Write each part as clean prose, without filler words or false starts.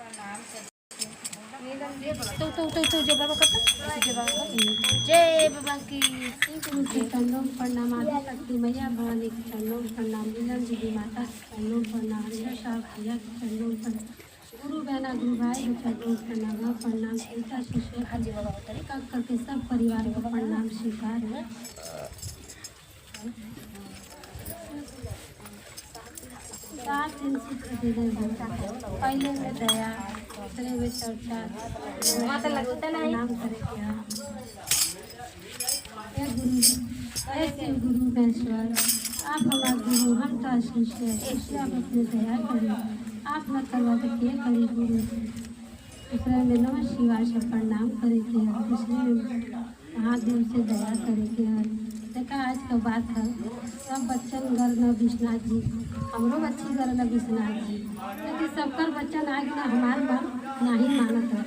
तो जय बाबा करता जय बाबा की चरणों प्रणाम आदि शक्ति मैया भवानी के चरणों प्रणाम नीलम देवी माता के चरणों प्रणाम साहब भैया के चरणों प्रणाम गुरु बहना गुरु भाई के चरणों प्रणाम प्रणाम पिता शिष्य हाजी बाबा होता करके सब परिवार को प्रणाम स्वीकार है। पहले में दया दूसरे में चर्चा माता लगता नहीं नाम करे क्या ऐसे गुरु महेश्वर आप हमारा गुरु हम तो शिष्य शिष्य आप अपने दया करें आप न करवा के करें गुरु दूसरे में नमः शिवाय से प्रणाम करे के दूसरे में महादेव से दया करे के देखा आज का बात है सब बच्चन घर न विश्वनाथ जी हमरो बच्ची घर न विश्वनाथ जी लेकिन सबकर बच्चन आगे ना हमारे मन नहीं मानत है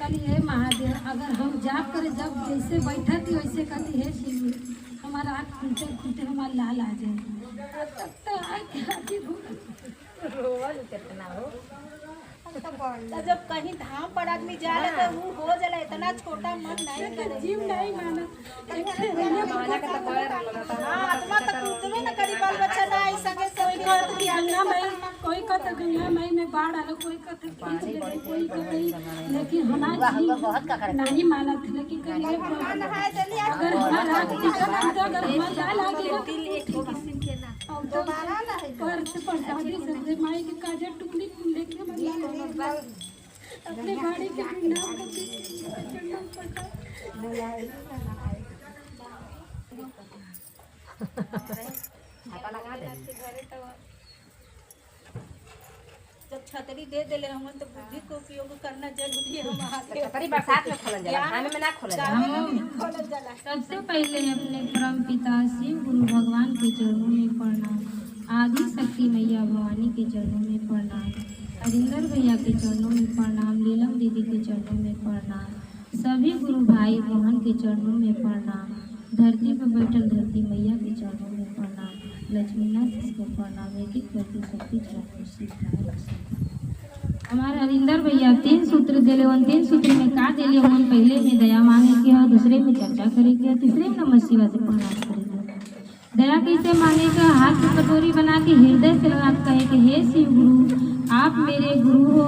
कल ये महादेव अगर हम जाप करे जब जैसे बैठा थी वैसे कहती है शिव हमारा आँख खुलते खुलते हमारा लाल आ जाए तब तो जब कहीं धाम पर आदमी जा रहा तो वो हो जाला इतना छोटा मन नहीं करे जीव नहीं माना आत्मा तक उतने न करी बाल बच्चा ना आई सके कोई कहता गंगा माई में बाढ़ आलो कोई कहता कोई कहता लेकिन हमारा नहीं माना था लेकिन करिए अगर हमारा अगर हमारा लागे किसी के ना दोबारा ना पर से प्रसादी से माई के काजे टुकड़ी लेके अपने गाड़ी के नाम जब छतरी दे देले हम तो बुद्धि को उपयोग करना जरूरी है हमारे छतरी बरसात में खोलन जाला धान में ना खोलन जाला। सबसे पहले अपने परम पिता शिव गुरु भगवान के चरणों में प्रणाम आदि शक्ति मैया भवानी के चरणों में प्रणाम हरिंदर भैया के चरणों में प्रणाम नीलम दीदी के चरणों में प्रणाम सभी गुरु भाई बहन के चरणों में प्रणाम धरती पर बैठल धरती मैया के चरणों में प्रणाम लक्ष्मीनाथ को प्रणाम एक एक करके शक्ति हमारे हरिंदर भैया 3 सूत्र दिले उन 3 सूत्र में का दिले हम पहले में दया मांगे के है दूसरे में चर्चा करे के तीसरे में नमः शिवाय से प्रणाम करे दया कैसे मांगे का हाथ में कटोरी बना के हृदय से लगा कहे कि हे शिव गुरु आप मेरे गुरु हो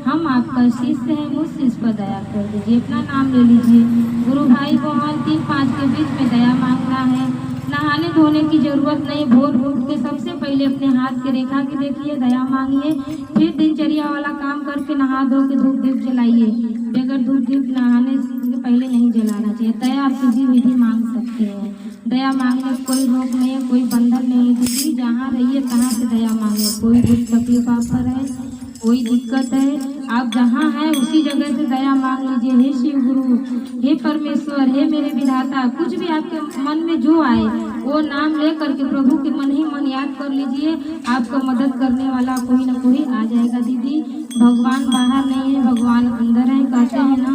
हम आपका शिष्य हैं मुझ शिष्य पर दया कर दीजिए अपना नाम ले लीजिए गुरु भाई बहन 3-5 के बीच में दया मांगना है नहाने धोने की जरूरत नहीं भोर उठ के सबसे पहले अपने हाथ के रेखा के देखिए दया मांगिए फिर दिनचर्या वाला काम करके नहा धो के धूप दीप जलाइए बगैर धूप दीप नहाने से पहले नहीं जलाना चाहिए दया आप सीधी विधि मांग सकते हैं दया मांगने में कोई रोग नहीं है कोई बंधन नहीं है किसी जहाँ रहिए कहाँ से दया मांगे कोई दुख तकलीफ आप पर है कोई दिक्कत है आप जहाँ हैं उसी जगह से दया मांग लीजिए हे शिव गुरु हे परमेश्वर हे मेरे विधाता कुछ भी आपके मन में जो आए वो नाम ले करके प्रभु के मन ही मन याद कर लीजिए आपको मदद करने वाला कोई ना कोई आ जाएगा दीदी भगवान बाहर नहीं है भगवान अंदर है कहते हैं ना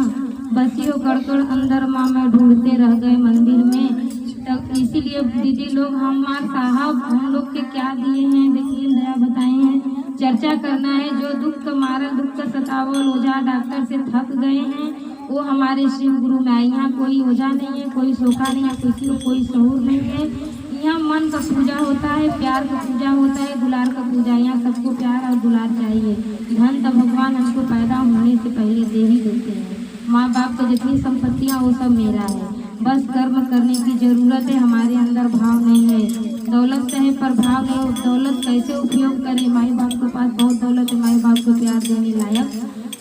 बसियों कड़कड़ अंदर माँ में ढूंढते रह गए मंदिर में तो इसीलिए दीदी लोग हमारे साहब हम लोग के क्या दिए हैं देखिए दया बताए हैं चर्चा करना है जो दुख का मारा दुख का सतावल ओझा डॉक्टर से थक गए हैं वो हमारे शिव गुरु में आए यहाँ कोई ओझा नहीं है कोई सोखा नहीं है किसी को कोई शहूर नहीं है यहाँ मन का पूजा होता है प्यार का पूजा होता है दुलार का पूजा यहाँ सबको प्यार और दुलार चाहिए धन तो भगवान हमको पैदा होने से पहले दे ही देते हैं माँ बाप को जितनी संपत्तियाँ वो सब मेरा है बस कर्म करने की जरूरत है हमारे अंदर भाव नहीं है दौलत है पर भाव नहीं दौलत कैसे उपयोग करें माई बाप के पास बहुत दौलत है माई बाप को प्यार देने लायक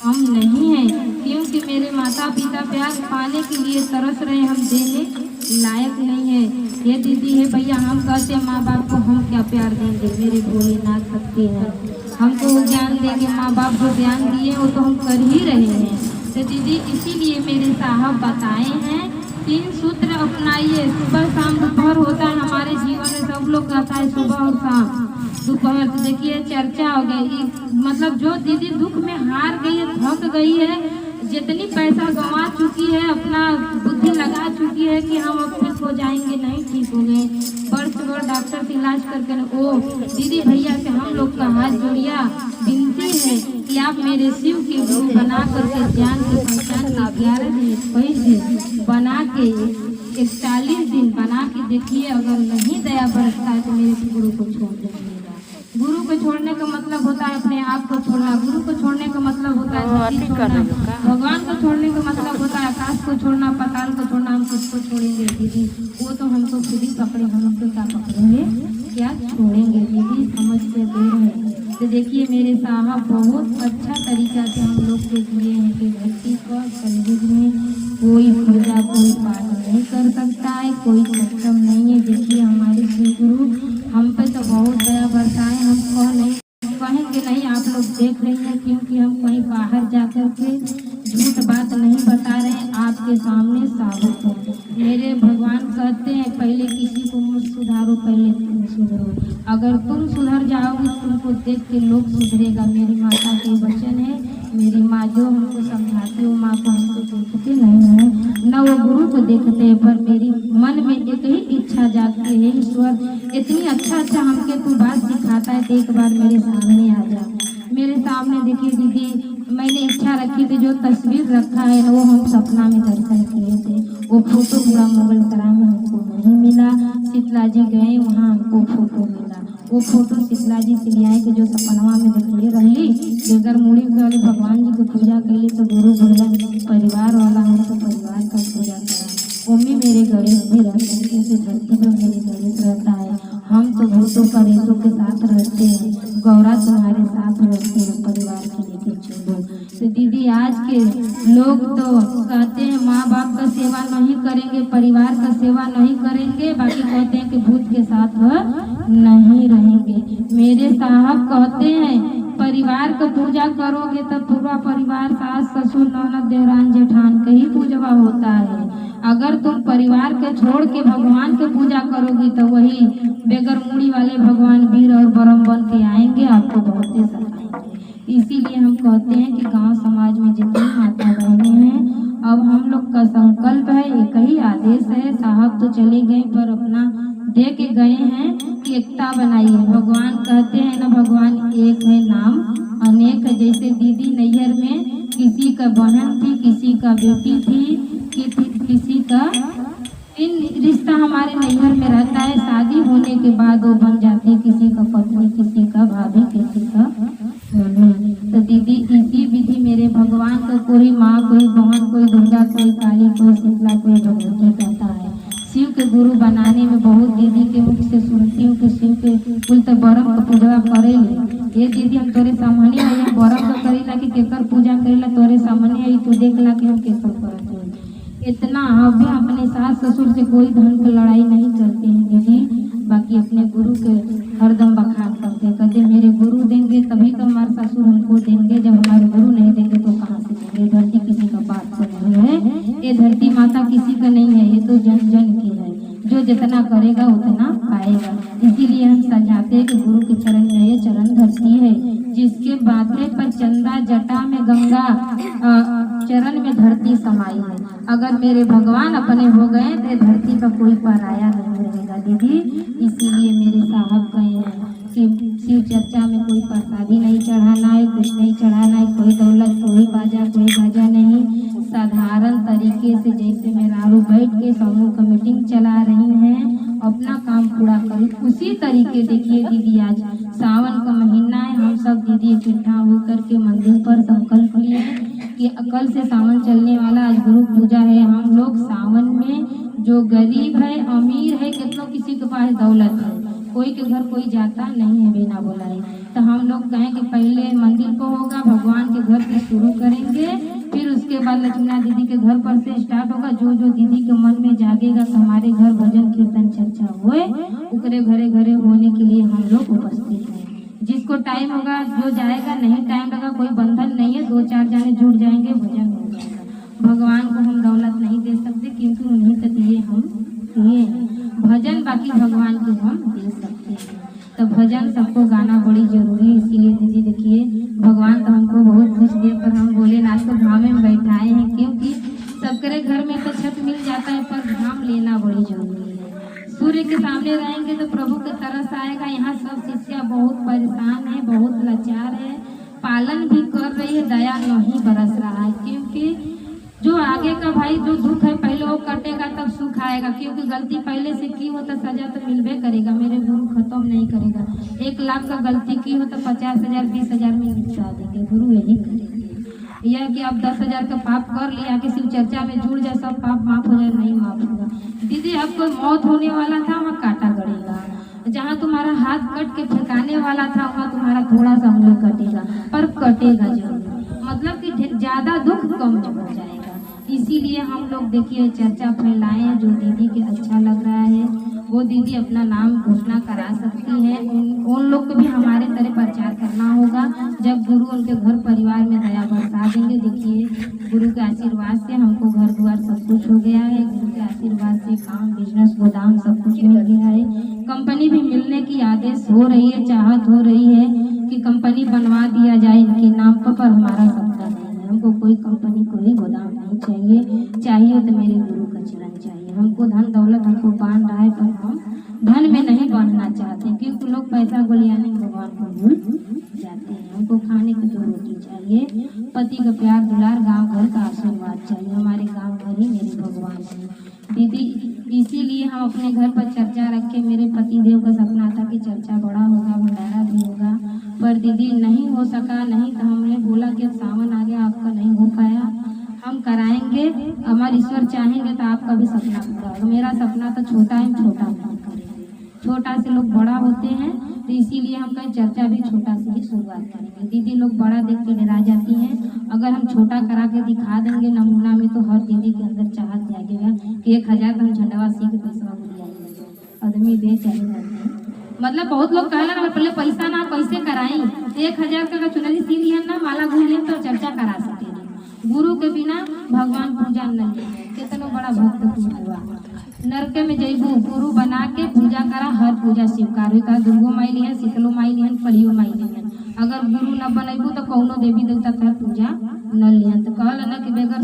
हम नहीं हैं क्योंकि मेरे माता पिता प्यार पाने के लिए तरस रहे हम देने लायक नहीं है ये दीदी है भैया हम कहते हैं माँ बाप को हम क्या प्यार देंगे मेरे भोलेनाथ शक्ति है हमको वो ज्ञान देंगे माँ बाप जो ज्ञान दिए वो तो हम कर ही रहे हैं तो दीदी इसीलिए मेरे साहब बताए हैं 3 सूत्र अपनाइए सुबह शाम दोपहर होता है हमारे जीवन में सब लोग कहता है सुबह और शाम दोपहर तो देखिए चर्चा हो गई मतलब जो दीदी दुख में हार गई है थक गई है जितनी पैसा गंवा चुकी है अपना बुद्धि लगा चुकी है कि हम अब ठीक हो जाएंगे नहीं ठीक हो गए वर्ष भर डॉक्टर से इलाज करके ओ दीदी भैया से हम लोग का हाथ जोड़िया विनती है कि आप मेरे शिव के गुरु बना करके ज्ञान की पहचान के 11 दिन 21 दिन बना के 41 दिन बना के देखिए, अगर नहीं दया बरसता है तो मेरे गुरु को छोड़ दीजिएगा। गुरु को छोड़ने का मतलब होता है अपने आप को छोड़ना, गुरु को छोड़ने का मतलब होता है धरती छोड़ना, भगवान को छोड़ने का मतलब होता है आकाश को छोड़ना, पाताल को छोड़ना। हम किसको छोड़ेंगे दीदी? वो तो हमको खुद ही पकड़े, हम लोग तो क्या पकड़ेंगे, क्या छोड़ेंगे दीदी? समझ के दे रहे। तो देखिए मेरे साहब बहुत अच्छा तरीका से हम लोग के दिए हैं कि धरती पर कलयुग में कोई पूजा कोई पाठ नहीं कर सकता है, कोई सक्षम नहीं है। देखिए हमारे श्री गुरु हम पे तो बहुत दया बरसाए। हम कहेंगे नहीं, आप लोग देख रही हैं, क्योंकि हम कहीं बाहर जाकर के झूठ बात नहीं बता रहे हैं, आपके सामने साबित है। मेरे भगवान कहते हैं पहले किसी को मुझ सुधारो, पहले तुम सुधरो। अगर तुम सुधर जाओगे तुमको देख के लोग सुधरेगा। मेरी माता के वचन है, मेरी माँ जो हमको समझाती है, माँ को हमको देखते नहीं है, न वो गुरु को देखते हैं, पर मेरी मन में एक ही इच्छा जागती है, ईश्वर इतनी अच्छा हमके तू बात सिखाता है तो एक बार मेरे सामने आ जा। मेरे सामने देखिए दीदी, मैंने इच्छा रखी थी, जो तस्वीर रखा है वो हम सपना में दर्शन किए थे। वो फोटो पूरा मुगल सराय में हमको नहीं मिला, शीतला जी गए वहाँ हमको फोटो मिला। वो फोटो शीतला जी से लिया के जो सपनवा में देखिए रही, अगर मुड़ी वाले भगवान जी को पूजा कर ली तो गुरु बोला परिवार वाला है तो परिवार का पूजा करा। मम्मी मेरे गणेश भी रहते हैं, क्योंकि धरती पर मेरे गणेश रहता है। हम तो भूतों परेतों के साथ रहते हैं, गौरा तुम्हारे साथ रहते हैं, परिवार के लेके चलो। तो दीदी आज के लोग तो कहते हैं माँ बाप का सेवा नहीं करेंगे, परिवार का सेवा नहीं करेंगे, बाकी कहते हैं कि भूत के साथ नहीं रहेंगे। मेरे साहब कहते हैं परिवार का पूजा करोगे तब पूरा परिवार सास ससुर ननद देवरान जेठान के ही पूजवा होता है। अगर तुम परिवार के छोड़ के भगवान के पूजा करोगी तो वही बेगर मुड़ी वाले भगवान वीर और बरम बन के आएंगे, आपको बहुत ही सताएंगे। इसीलिए हम कहते हैं कि गांव समाज में जितनी माता बहनें हैं, अब हम लोग का संकल्प है, एक ही आदेश है। साहब तो चले गए पर अपना दे के गए हैं कि एकता बनाइए। भगवान कहते हैं ना, भगवान एक है नाम अनेक है। जैसे दीदी नैहर में किसी का बहन थी, किसी का बेटी थी, किसी का इन रिश्ता हमारे नैहर में रहता है, शादी होने के बाद वो बन जाती है किसी का पत्नी, किसी का भाभी, किसी का तो दीदी इसी विधि मेरे भगवान का कोई माँ, कोई बहन, कोई दुर्गा, कोई काली, कोई शीतला, कोई भगवती कहता है। शिव के गुरु बनाने में बहुत दीदी के मुख से सुनती हूँ कि शिव के कुल तो बरम का पूजा करेले। ये दीदी हम तोरे सामने आई, बरम का करेला कि केकर पूजा करेला, तोरे सामने आई तो देख ला कि हम केकर करते हैं। इतना हम अपने सास ससुर से कोई धन की लड़ाई नहीं करते हैं दीदी, बाकी अपने गुरु के हरदम बखान करते हैं। कहते मेरे गुरु देंगे तभी तो हमारे ससुर हमको देंगे, जब हमारे गुरु नहीं देंगे तो कहाँ से देंगे। धरती किसी का बात तो नहीं है, ये धरती माता किसी का नहीं है, ये तो जन जन की है, जो जितना करेगा उतना पाएगा। इसीलिए हम समझाते हैं कि गुरु के चरण में ये चरण धरती है, जिसके बातें पर चंदा जटा में गंगा चरण में धरती समाई है। अगर मेरे भगवान अपने हो गए तो धरती पर कोई पराया नहीं रहेगा दीदी। इसीलिए मेरे साहब कहे हैं कि शिव चर्चा में कोई प्रसादी नहीं चढ़ाना है, कुछ नहीं चढ़ाना है, कोई दौलत, कोई बाजा, कोई गाजा नहीं। साधारण तरीके से जैसे मेहरारू बैठ के समूह का मीटिंग चला रही हैं, अपना काम पूरा करें उसी तरीके। देखिए दीदी आज सावन का महीना है, हम सब दीदी इकट्ठा होकर के मंदिर पर संकल्प लिए कि कल से सावन चलने वाला, आज गुरु पूजा है। हम लोग सावन में जो गरीब है, अमीर है, कितनों किसी के पास दौलत है, कोई के घर कोई जाता नहीं है बिना बुलाए, तो हम लोग कहें कि पहले मंदिर को होगा, भगवान के घर से शुरू करेंगे, फिर उसके बाद लक्ष्मीनाथ दीदी के घर पर से स्टार्ट होगा। जो जो दीदी के मन में जागेगा कि हमारे घर भजन कीर्तन चर्चा हुए, उकरे घरे घरे होने के लिए हम लोग उपस्थित हैं। जिसको टाइम होगा जो जाएगा, नहीं टाइम लगा कोई बंधन नहीं है, 2-4 जाने जुड़ जाएंगे, भजन हो जाएगा। भगवान को हम दौलत नहीं दे सकते, क्योंकि उन्हीं तक दिए हम दिए भजन, बाकी भगवान को हम दे सकते हैं। तो भजन सबको गाना बड़ी जरूरी है। इसीलिए दीदी देखिए भगवान तो हमको बहुत कुछ दे, पर हम भोलेनाथ को धाम में बैठाए हैं, क्योंकि सबके घर में तो छत मिल जाता है, पर धाम लेना बड़ी जरूरी है। सूर्य के सामने रहेंगे तो प्रभु के तरस आएगा। यहाँ सब शिष्या बहुत परेशान है, बहुत लाचार है, पालन भी कर रही है, दया नहीं बरस रहा है। क्योंकि जो आगे का भाई जो दुख है पहले वो कटेगा तब सुख आएगा। क्योंकि गलती पहले से की हो तो सजा तो मिलबे करेगा। मेरे गुरु खत्म नहीं करेगा। 1 लाख का गलती की हो तो 50,000 20,000 में निपटा देंगे। गुरु यही करेंगे। यह कि आप 10,000 का पाप कर लिया कि शिव चर्चा में जुड़ जाए सब पाप माफ हो जाए, नहीं माफ होगा। दीदी आपको मौत होने वाला था वहाँ कांटा गड़ेगा। जहाँ तुम्हारा हाथ कट के फेंकाने वाला था वहाँ तुम्हारा थोड़ा सा उंगली कटेगा, पर कटेगा जरूर। मतलब कि ज्यादा दुख कम हो जाएगा। इसीलिए हम लोग देखिए चर्चा फैलाए हैं। जो दीदी के अच्छा लग रहा है वो दीदी अपना नाम घोषणा करा सकती है। उन लोग को भी हमारे तरह प्रचार करना होगा। जब गुरु उनके घर परिवार में दया बरसा देंगे। देखिए गुरु के आशीर्वाद से हमको घर द्वार सब कुछ हो गया है। गुरु के आशीर्वाद से काम बिजनेस गोदाम सब कुछ मिल गया है। कंपनी भी मिलने की आदेश हो रही है, चाहत हो रही है कि कंपनी बनवा दिया जाए इनके नाम पर हमारा सपना नहीं है। हमको कोई कंपनी कोई गोदाम नहीं चाहिए तो मेरे गुरु का चरण चाहिए। हमको धन दौलत हमको बांध रहा है पर हम धन में नहीं बांधना चाहते। क्योंकि लोग पैसा गोलियाने में भगवान को भूल जाते हैं। हमको खाने की 2 रोटी चाहिए, पति का प्यार दुलार, गांव घर का आशीर्वाद चाहिए। हमारे गांव घर ही मेरे भगवान है दीदी। इसीलिए हम अपने घर पर चर्चा रखे। मेरे पति देव का सपना था कि चर्चा बड़ा होगा, भंडारा भी होगा, पर दीदी नहीं हो सका। नहीं तो हमने बोला कि सावन आ गया, आपका नहीं हो पाया, हम कराएंगे। हमारे ईश्वर चाहेंगे तो आपका भी सपना पूरा होगा। मेरा सपना तो छोटा है, छोटा नहीं करेंगे। छोटा से लोग बड़ा होते हैं तो इसीलिए हम कहीं चर्चा भी छोटा से ही शुरुआत करेंगे। दीदी लोग बड़ा देख के डरा जाती हैं। अगर हम छोटा करा के दिखा देंगे नमूना में तो हर दीदी के अंदर चाहत जाएगा कि 1,000 तो हम झंडवा सीख पैसा आदमी दे चाहिए। मतलब बहुत लोग कहला ना पहले पैसा ना कैसे कराई, 1,000 का चुनरी सी लिया ना माला घूम तो चर्चा करा सके। गुरु के बिना भगवान पूजा नहीं। कितना बड़ा भक्त तू हुआ। नरक में जैबू गुरु बना के पूजा करा, हर पूजा स्वीकार हुई। दुर्गो माई लिहन, शीतलो माई लिहन, कलियो माई लिहन। अगर गुरु न बनैबू तो कौनो देवी देवता तर पूजा न लिहन। तो कहल ना कि बेगर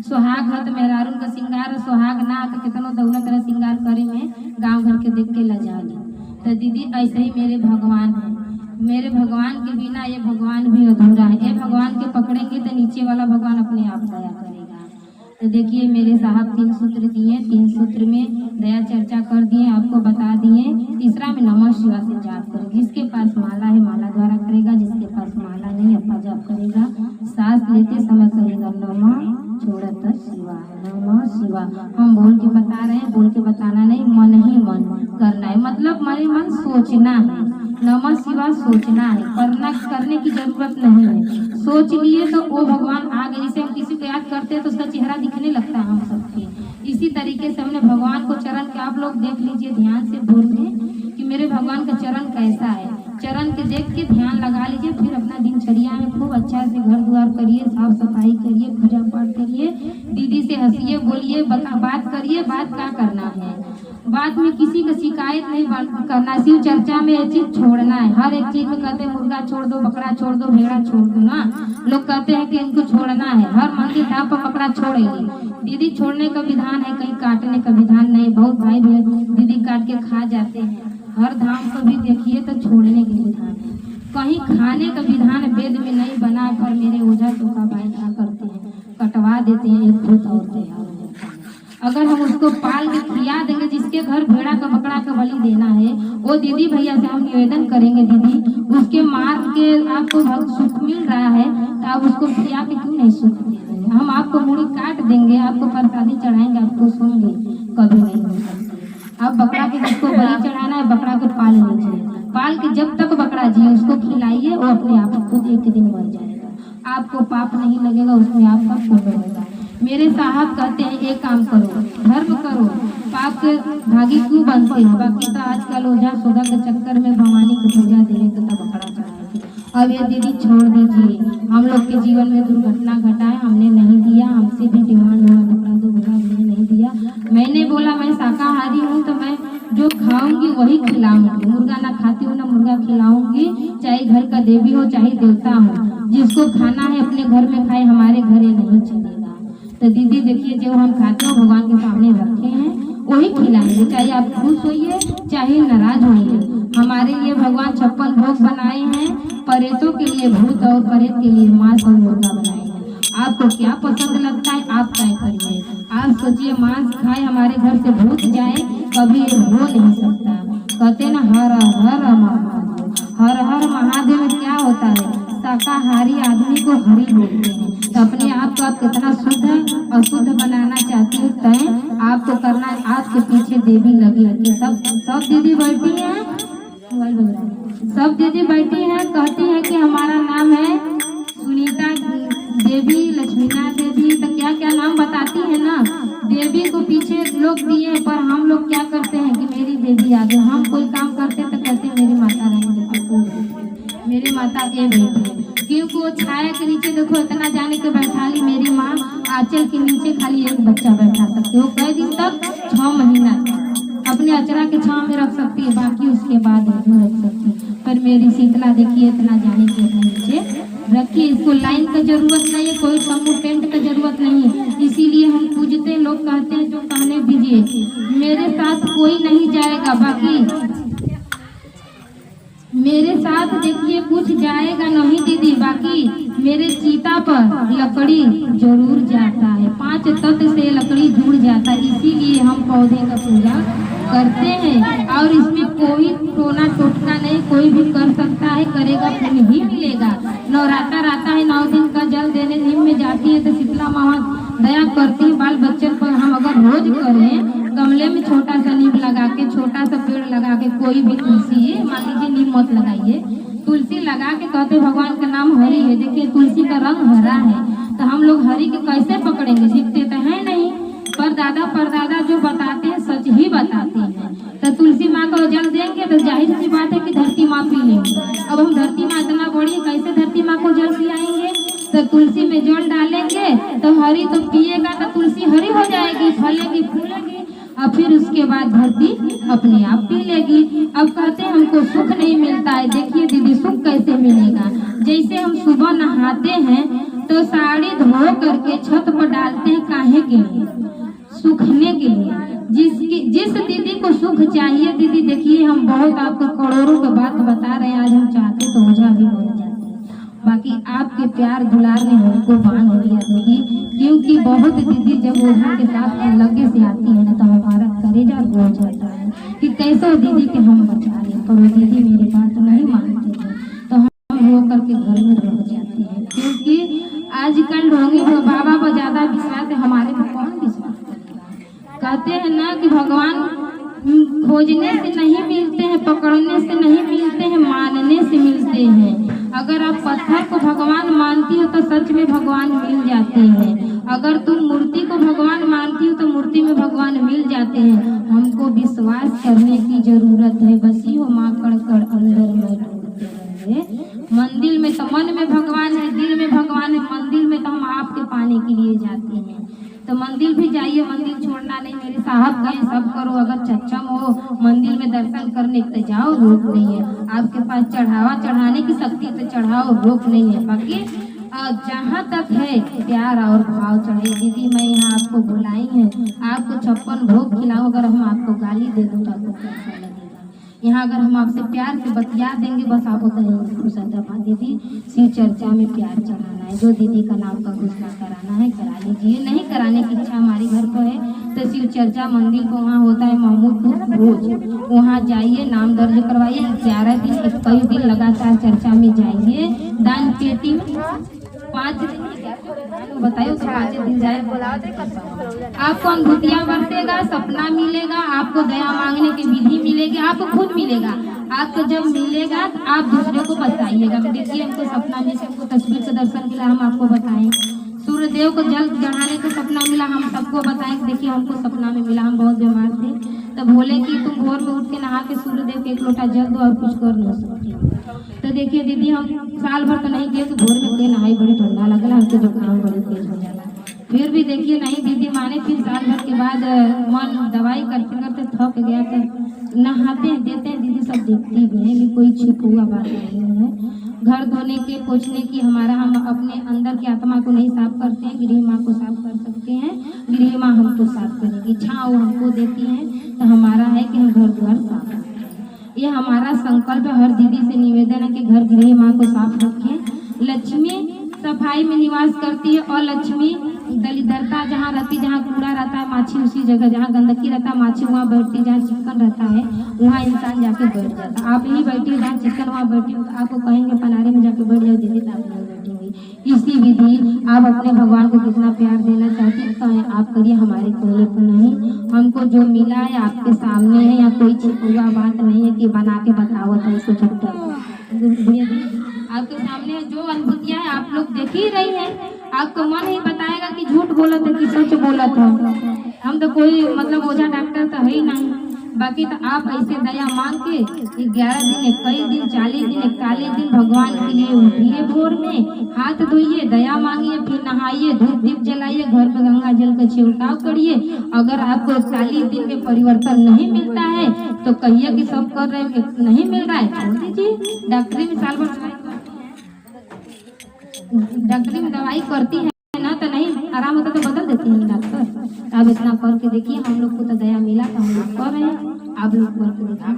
सुहाग है तो मेहरारून का श्रृंगार, सुहाग ना तो कितनो दौलत रहा श्रृंगार करे में गाँव घर के देख के लजा ली। तो दीदी ऐसे ही मेरे भगवान है। मेरे भगवान के बिना ये भगवान भी अधूरा है। ये भगवान के पकड़ेंगे तो नीचे वाला भगवान अपने आप दया करेगा। तो देखिए मेरे साहब 3 सूत्र दिए, 3 सूत्र में दया चर्चा कर दिए, आपको बता दिए। तीसरा में नमः शिवाय से जाप करें। जिसके पास माला है माला द्वारा करेगा, जिसके पास माला नहीं अपना जाप करेगा। सांस लेते समय करेगा नमः छोड़त शिवा, नमः शिवा। हम बोल के बता रहे हैं, बोल के बताना नहीं, मन ही मन करना है। मतलब मन ही मन सोचना है। नमः शिवा सोचना है, करने की जरूरत नहीं है। सोच लिए तो वो भगवान आ गए। जैसे हम किसी को याद करते हैं तो उसका चेहरा दिखने लगता है हम सबके। इसी तरीके से हमने भगवान को चरण के आप लोग देख लीजिए, ध्यान से बोलिए कि मेरे भगवान का चरण कैसा है। चरण के देख के ध्यान लगा लीजिए। फिर अपना दिनचर्या में खूब अच्छा से घर द्वार करिए, साफ सफाई करिए, पूजा पाठ करिए, दीदी से हंसिए, बोलिए, बात करिए। बात क्या करना है, बात में किसी का शिकायत नहीं करना। शिव चर्चा में ये चीज छोड़ना है। हर एक चीज में कहते हैं मुर्गा छोड़ दो, बकरा छोड़ दो, भेड़ा छोड़ दो ना। लोग कहते हैं कि इनको छोड़ना है। हर मंदिर धाम पर बकरा छोड़ेंगे। दीदी छोड़ने का विधान है, कहीं काटने का विधान नहीं। बहुत भाई दीदी काट के खा जाते हैं। हर धाम को भी देखिए तो छोड़ने के विधान है। कहीं खाने का विधान वेद में नहीं बना। पर मेरे ओझा चोखा भाई क्या करते हैं, कटवा देते हैं एक फुट और तैयार। अगर हम उसको पाल के खिला देंगे, जिसके घर भेड़ा का बकरा का बलि देना है वो दीदी भैया से हम निवेदन करेंगे, दीदी उसके मार के आपको सुख मिल रहा है तो आप उसको खिला के क्यों नहीं सुख दे रहे हैं। हम आपको मुड़ी काट देंगे, आपको प्रसादी चढ़ाएंगे, आपको सुनेंगे, कभी नहीं हो सकते। आप बकरा के जिसको बलि चढ़ाना है बकरा को पाल लीजिए। पाल के जब तक बकरा जिए उसको खिलाइए, वो अपने आप खुद एक दिन मर जाएगा। आपको पाप नहीं लगेगा, उसमें आपका पुण्य होगा। मेरे साहब कहते हैं एक काम करो, धर्म करो, पाप के भागी क्यों बनते हैं। बाकी तो आजकल ओझा सोदा के चक्कर में भवानी को पूजा दे रहे तो बकरा चढ़ाए। अब ये दीदी छोड़ दीजिए। हम लोग के जीवन में दुर्घटना घटा है, हमने नहीं दिया। हमसे भी डिमांड हुआ बकरा दो, बकरा हमने नहीं दिया। मैंने बोला मैं शाकाहारी हूँ तो मैं जो खाऊंगी वही खिलाऊंगी। मुर्गा ना खाती हूँ ना मुर्गा खिलाऊंगी। चाहे घर का देवी हो चाहे देवता हो, जिसको खाना है अपने घर में खाए, हमारे घरे नहीं चलेगा। तो दीदी देखिए जो हम खाते हैं भगवान के सामने रखे हैं वही खिलाएंगे, चाहे आप खुश होइए चाहे नाराज होइए। हमारे लिए भगवान 56 भोग बनाए हैं, परेतों के लिए भूत और परेत के लिए मांस और मुर्गा बनाए हैं। आपको क्या पसंद लगता है आप तय करिए। आप सोचिए मांस खाए हमारे घर से भूत जाए, कभी ये हो नहीं सकता। कहते ना हर हर महादेव, हर हर महादेव में क्या होता है, शाकाहारी आदमी को हरि बोलते हैं। तो अपने आप को आप कितना शुद्ध अशुद्ध बनाना चाहती हो तय आपको करना है। आपके पीछे देवी लगी है, सब दीदी बैठी हैं, सब दीदी बैठी हैं, कहती है कि हमारा नाम है सुनीता देवी, लक्ष्मीनाथ देवी, तो क्या क्या नाम बताती है ना। देवी को पीछे लोग दिए, पर हम लोग क्या करते हैं कि मेरी देवी आगे। हम कोई काम करते तो कहते हैं मेरी माता रानी, मेरी माता ए बेटी, क्योंकि वो छाया के नीचे देखो इतना जाने के बैठा ली। मेरी माँ आंचल के नीचे खाली एक बच्चा बैठा सकती है, वो कई दिन तक 6 महीना अपने अचरा के छांव में रख सकती है, बाकी उसके बाद नहीं रख सकती। पर मेरी शीतला देखिए इतना जाने के अपने नीचे रखिए। इसको लाइन का जरूरत नहीं है, कोई तंबू टेंट का जरूरत नहीं है, इसीलिए हम पूजते। लोग कहते हैं जो कहने दीजिए, मेरे साथ कोई नहीं जाएगा, बाकी मेरे साथ देखिए कुछ जाएगा नहीं दीदी, बाकी मेरे चीता पर लकड़ी जरूर जाता है, 5 तत्व से लकड़ी जुड़ जाता है, इसीलिए हम पौधे का पूजा करते हैं। और इसमें कोई टोना टोटका नहीं, कोई भी कर सकता है, करेगा पुण्य ही मिलेगा। नवरात्र आता है, 9 दिन का जल देने नीम में जाती है, तो शीतला माँ दया करती है बाल बच्चन पर। हम अगर रोज करें, गमले में छोटा सा नीम लगा के, छोटा सा पेड़ लगा के, कोई भी तुलसी, मान लीजिए नीम मत लगाइए, तुलसी लगा के कहते भगवान का नाम हरि है। देखिए तुलसी का रंग हरा है, तो हम लोग हरि के कैसे पकड़ेंगे, सीखते तो है नहीं, पर दादा परदादा जो बताते हैं सच ही बताते हैं। तो तुलसी माँ को जल देंगे तो जाहिर सी बात है कि धरती माँ पी लेंगे। अब हम धरती माँ इतना बड़ी, कैसे धरती माँ को जल पिलाएंगे। तो तुलसी में जल डालेंगे तो हरि तो पिएगा, तो तुलसी हरी हो जाएगी, फलेगी फूलेगी, और फिर उसके बाद धरती अपने आप पी लेगी। अब कहते हैं हमको सुख नहीं मिलता है। देखिए दीदी सुख कैसे मिलेगा, जैसे हम सुबह नहाते हैं तो साड़ी धो करके छत पर डालते हैं, काहे के लिए, सूखने के लिए। जिस दीदी को सुख चाहिए, दीदी देखिए हम बहुत आपको करोड़ों की बात बता रहे हैं, आज हम चाहते तो ओझा भी बन जाते, बाकी आपके प्यार दुलार ने हमको बांध दिया दीदी। क्योंकि बहुत दीदी जब ओझा के साथ लगे से आती है ना, तो हमारा कलेजा गो जाता है कि कैसे दीदी के हम बचा ले, पर वो दीदी मेरी बात नहीं मानते थे, तो हम रो करके घर में रह जाते हैं। क्योंकि आजकल ढोंगी बाबा पर ज्यादा विश्वास है, हमारे पर कौन विश्वास करता है। कहते हैं ना कि भगवान खोजने से नहीं मिलते हैं, पकड़ने से नहीं मिलते हैं, मानने से मिलते हैं। अगर आप पत्थर को भगवान मानती हो तो सच में भगवान मिल जाते हैं। अगर तुम मूर्ति को भगवान मानती हो तो मूर्ति में भगवान मिल जाते हैं। हमको विश्वास करने की जरूरत है, बसी हो माँ कण कण अंदर में ढूंढते रहे। मंदिर में तो मन में भगवान है, दिल में भगवान है, मंदिर में तो हम आपके पाने के लिए जाते हैं। तो मंदिर भी जाइए, मंदिर छोड़ना नहीं। मेरे साहब कहें सब करो, अगर सक्षम हो मंदिर में दर्शन करने तो जाओ, रोक नहीं है। आपके पास चढ़ावा चढ़ाने की शक्ति तो चढ़ाओ, रोक नहीं है। बाकी जहाँ तक है प्यार और भाव चढ़े। दीदी मैं यहाँ आपको बुलाई है, आपको 56 भोग खिलाऊं, अगर हम आपको गाली दे दूँ तो आपको कैसा लगेगा। यहाँ अगर हम आपसे प्यार से बतिया देंगे, बस आपको कहेंगे खुश दीदी शिव चर्चा में प्यार चढ़ाना है, जो दीदी का नाम का घोषणा कराना है करा लीजिए। नहीं कराने की इच्छा हमारे घर पर है तो शिव चर्चा मंदिर को वहाँ होता है महमूदपुर रोज, वहाँ जाइए, नाम दर्ज करवाइए। 11 दिन 21 दिन लगातार चर्चा में जाइए। दान पेटी में 5 दिन बताइए, 5 दिन जाए, आपको अनुभूतियाँ बरतेगा, सपना मिलेगा, आपको दया मांगने की विधि मिलेगी, आपको खुद मिलेगा। आपको जब मिलेगा तो आप दूसरे को बताइएगा। देखिए हमको सपना में सबको तस्वीर से दर्शन मिला, हम आपको बताएं। सूर्यदेव को जल चढ़ाने का सपना मिला, हम सबको बताएं। देखिए हमको सपना में मिला, हम बहुत बीमार थे, तो बोले कि तुम भोर में उठ के नहा के सूर्यदेव के 1 लोटा जल दो और कुछ कर नहीं सकती। तो देखिए दीदी हम साल भर तो नहीं गए, तो भोर में गए, नहाई, बड़ी ठंडा लगला, हमसे जुकाम बड़ी तेज हो जाला। फिर भी देखिए नहीं दीदी माने, फिर साल भर के बाद मन दवाई करते करते थक गया, तो नहाते हैं, देते हैं दीदी, सब देखती भी है कि कोई छिप हुआ बात नहीं है। घर धोने के पोछने की हमारा, हम अपने अंदर की आत्मा को नहीं साफ करते हैं, गृह माँ को साफ कर सकते हैं, गृह माँ हमको साफ करेगी। की छाँव हमको देती हैं, तो हमारा है कि हम घर द्वार साफ रखें। ये हमारा संकल्प है। हर दीदी से निवेदन है कि घर गृह माँ को साफ रखें। लक्ष्मी सफाई में निवास करती है और लक्ष्मी दरिद्रता जहाँ रहती, जहाँ कूड़ा रहता है माछी, उसी जगह जहाँ गंदगी रहता है माछी वहाँ बैठती, जहाँ चिकन रहता है वहाँ इंसान जाके बैठ जाता है। आप ही बैठी जहाँ चिकन वहाँ बैठी हो, तो आपको कहेंगे पनारे में जाके बैठ जाओ दीदी, तो आप नहीं बैठेंगे। इसी विधि आप अपने भगवान को कितना प्यार देना चाहती हैं तो आप करिए, हमारे कहने पर नहीं। हमको जो मिला है आपके सामने है, या कोई छिपा बात नहीं है कि बना के बताओ था इसको झूठा। आपके सामने जो अनुभूतियाँ है आप लोग देख ही रही हैं। आपको मन ही बताएगा कि झूठ बोला था कि सच बोला था। हम तो कोई मतलब ओझा डॉक्टर तो है ही नहीं। बाकी तो आप ऐसे दया मांग के 11 दिन, 21 दिन, 40 दिन, 41 दिन भगवान के लिए उठिए, भोर में हाथ धोइए, दया मांगिए, फिर नहाइए, धूप दीप जलाइए, घर पे गंगा जल का छिड़काव करिए। अगर आपको 41 दिन में परिवर्तन नहीं मिलता है तो कहिए कि सब कर रहे हैं, नहीं मिल रहा है छोड़ दीजिए। डॉक्टरी में साल भर डॉक्टरी में दवाई करती है ना, तो नहीं आराम होता तो बदल देती है डॉक्टर। आप इतना करके देखिए, हम लोग को तो दया मिला तो हम लोग कर रहे हैं, आप लोग करके देखिए।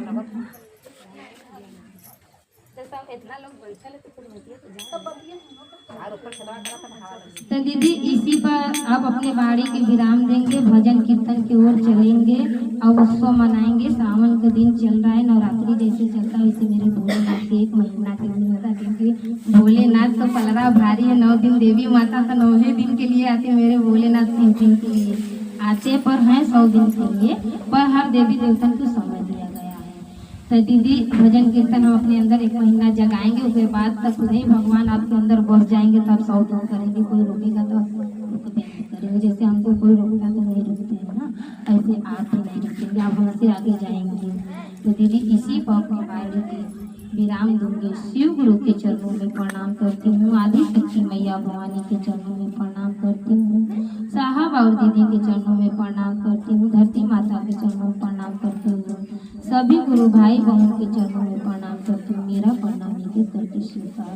तो दीदी इसी पर आप अपने बाड़ी के विराम देंगे, भजन कीर्तन की ओर चलेंगे और उत्सव मनाएंगे। सावन का दिन चल रहा है, नवरात्रि जैसे चलता है वैसे मेरे भोलेनाथ के 1 महीना के दिन होता है, क्योंकि भोलेनाथ तो पलरा भारी है। 9 दिन देवी माता तो 9वें दिन के लिए आते, मेरे भोलेनाथ 3 दिन के लिए आते पर हैं, 100 दिन के लिए, पर हर देवी देवता को समय दिया गया है। तो दीदी भजन कीर्तन हम अपने अंदर 1 महीना जगाएंगे, उसके बाद तक नहीं भगवान आपके अंदर बस जाएंगे तो आप 100 दिन करेंगे। कोई रोकेगा तो करेंगे, जैसे हमको कोई रोकता तो नहीं रुकते हैं ना, ऐसे आप भी नहीं रुकेंगे, आप हमसे आगे जाएंगे। तो दीदी इसी बाड़ी के विराम दूंगे। शिव गुरु के चरणों में प्रणाम करती हूँ, आदि शक्ति मैया भवानी के चरणों में प्रणाम करती हूँ, साहब और दीदी के चरणों में प्रणाम करती हूँ, धरती माता के चरणों में प्रणाम करती हूँ, सभी गुरु भाई बहन के चरणों में प्रणाम करती हूँ। मेरा प्रणाम नीचे करके स्वीकार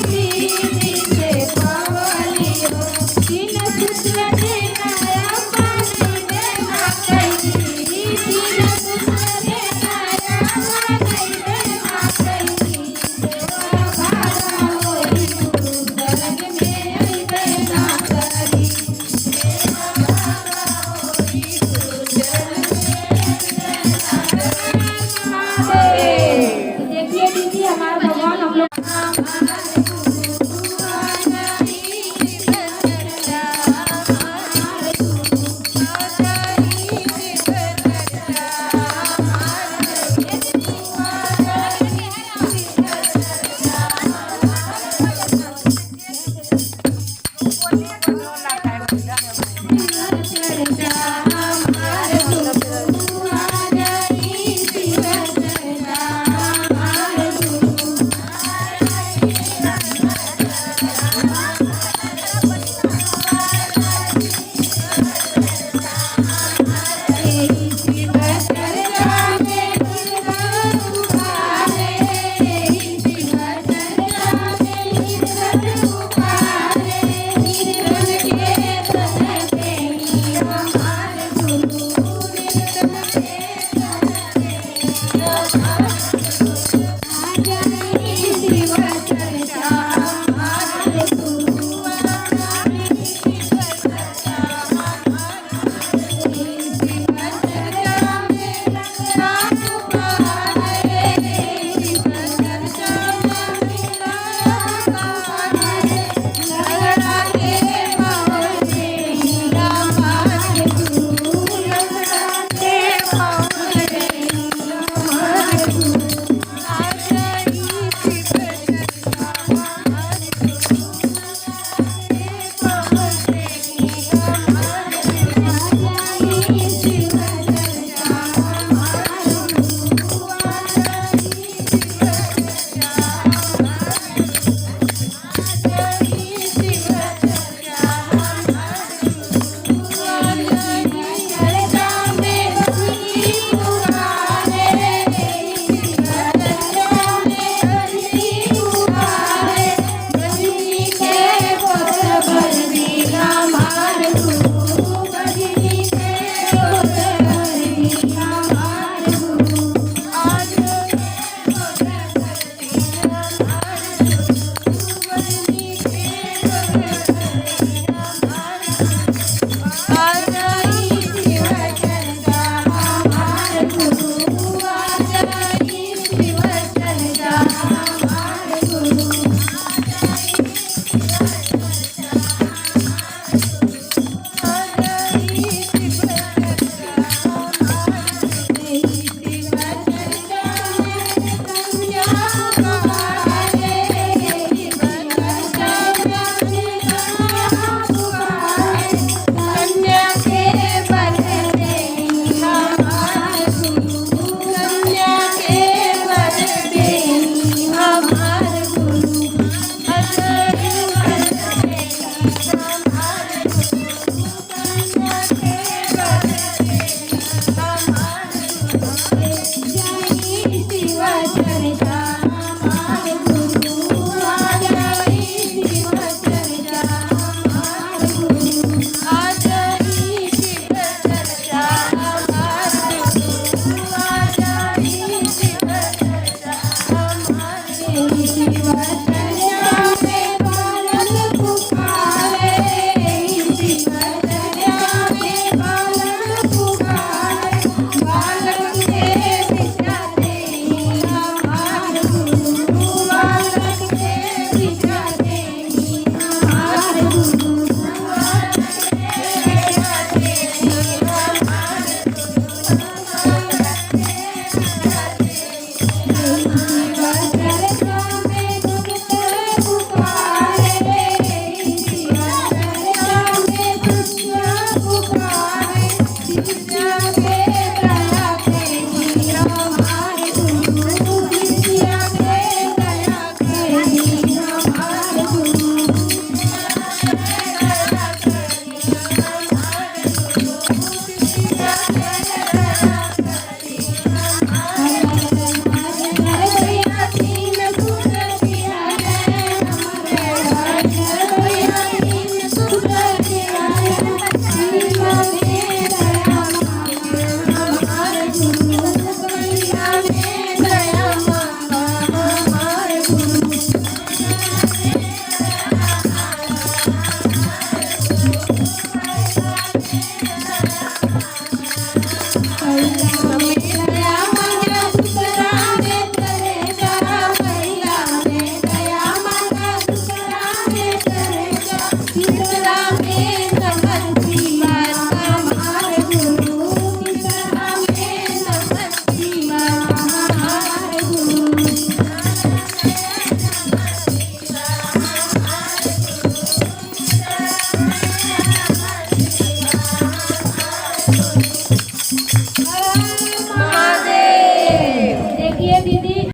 दीदी